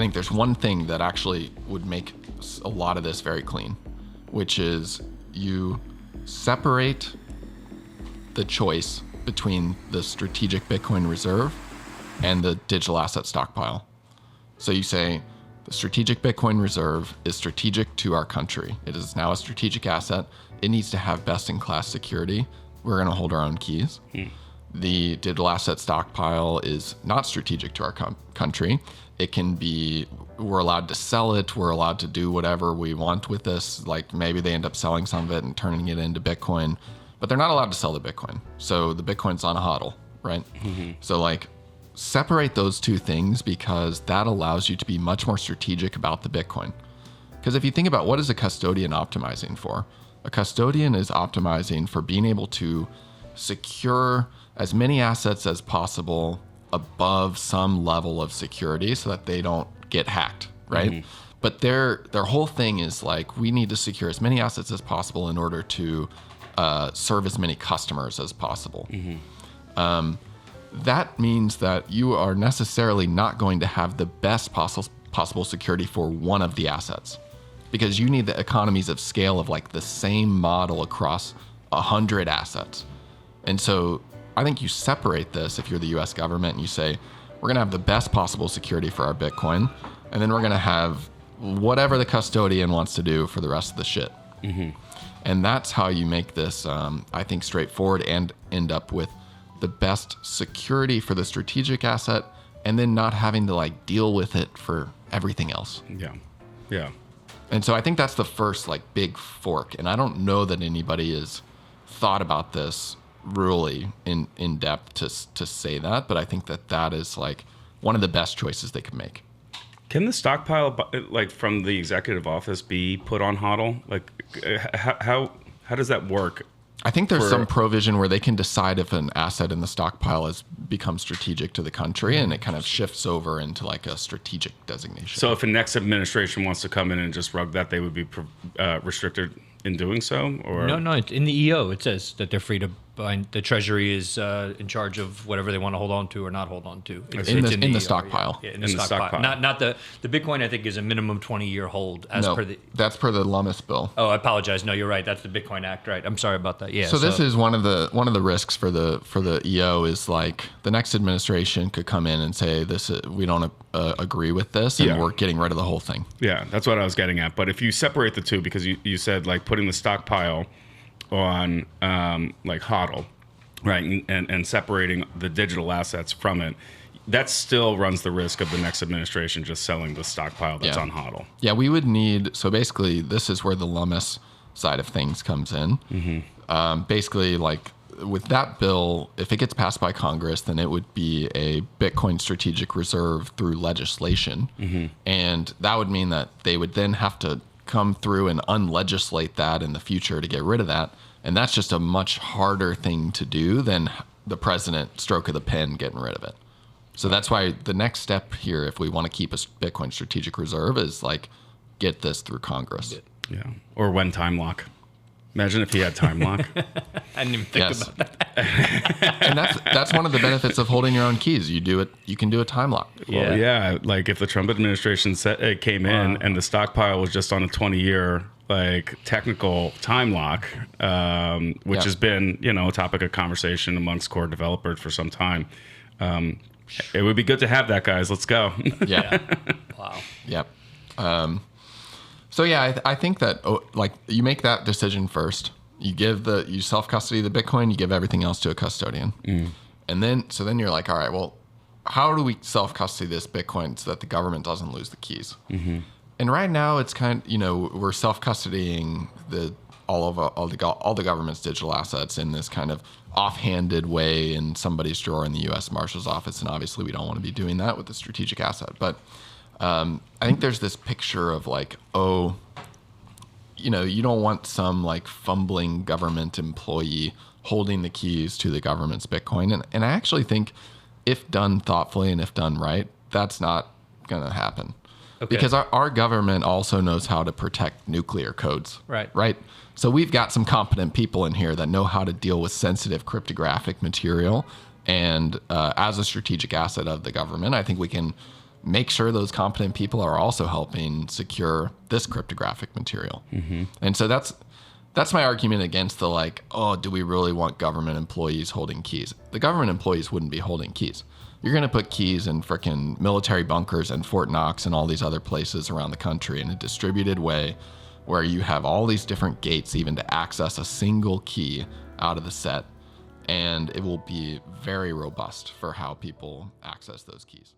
think there's one thing that actually would make a lot of this very clean, which is you separate the choice between the strategic Bitcoin reserve and the digital asset stockpile. So you say the strategic Bitcoin reserve is strategic to our country. It is now a strategic asset. It needs to have best-in-class security. We're going to hold our own keys. The digital asset stockpile is not strategic to our country. It can be, we're allowed to sell it. We're allowed to do whatever we want with this. Like maybe they end up selling some of it and turning it into Bitcoin, but they're not allowed to sell the Bitcoin. So the Bitcoin's on a hodl, right? So like separate those two things, because that allows you to be much more strategic about the Bitcoin. Because if you think about what is a custodian optimizing for, a custodian is optimizing for being able to secure as many assets as possible above some level of security so that they don't get hacked, right? But their whole thing is like, we need to secure as many assets as possible in order to serve as many customers as possible. That means that you are necessarily not going to have the best possible security for one of the assets, because you need the economies of scale of like the same model across 100 assets. And so I think you separate this if you're the US government and you say, we're going to have the best possible security for our Bitcoin, and then we're going to have whatever the custodian wants to do for the rest of the shit. And that's how you make this, I think, straightforward and end up with the best security for the strategic asset, and then not having to like deal with it for everything else. Yeah. And so I think that's the first like big fork. And I don't know that anybody has thought about this really in depth to say that, but I think that is like one of the best choices they could make. Can the stockpile, like from the executive office, be put on hodl? Like, how does that work? I think there's some provision where they can decide if an asset in the stockpile has become strategic to the country, and it kind of shifts over into like a strategic designation. So if a next administration wants to come in and just rug that, they would be restricted in doing so? Or No, in the EO it says that they're free to bind. The Treasury is in charge of whatever they want to hold on to or not hold on to. In the stockpile. Yeah, in the stockpile. Not the Bitcoin. I think is a minimum 20-year hold that's per the Lummis bill. Oh, I apologize. No, you're right. That's the Bitcoin Act, right? I'm sorry about that. Yeah. So this is one of the risks for the EO is like the next administration could come in and say we don't agree with this, and we're getting rid of the whole thing. Yeah, that's what I was getting at. But if you separate the two, because you said like putting the stockpile on like hodl, right, and separating the digital assets from it, that still runs the risk of the next administration just selling the stockpile that's on hodl. Yeah, we would need, so basically this is where the Lummis side of things comes in. Basically, like with that bill, if it gets passed by Congress, then it would be a Bitcoin strategic reserve through legislation. And that would mean that they would then have to come through and unlegislate that in the future to get rid of that. And that's just a much harder thing to do than the president stroke of the pen getting rid of it. So that's why the next step here, if we want to keep a Bitcoin strategic reserve, is like get this through Congress. Yeah. Or when time lock. Imagine if he had time lock. I didn't even think about that. And that's one of the benefits of holding your own keys. You can do a time lock. Well, yeah. Like if the Trump administration came in and the stockpile was just on a 20-year like technical time lock, which has been a topic of conversation amongst core developers for some time. It would be good to have that, guys. Let's go. Yeah. Wow. Yep. So yeah, I think that like you make that decision first. You self-custody the Bitcoin, you give everything else to a custodian. And then you're like, all right, well, how do we self-custody this Bitcoin so that the government doesn't lose the keys? And right now it's kind of, we're self-custodying all the government's digital assets in this kind of offhanded way in somebody's drawer in the U.S. Marshal's office. And obviously we don't want to be doing that with a strategic asset. But I think there's this picture of like, you don't want some like fumbling government employee holding the keys to the government's Bitcoin. And I actually think if done thoughtfully and if done right, that's not going to happen. Okay. Because our government also knows how to protect nuclear codes. Right. So we've got some competent people in here that know how to deal with sensitive cryptographic material. And as a strategic asset of the government, I think we can make sure those competent people are also helping secure this cryptographic material. And so that's my argument against the like, oh, do we really want government employees holding keys? The government employees wouldn't be holding keys. You're going to put keys in frickin' military bunkers and Fort Knox and all these other places around the country in a distributed way where you have all these different gates even to access a single key out of the set. And it will be very robust for how people access those keys.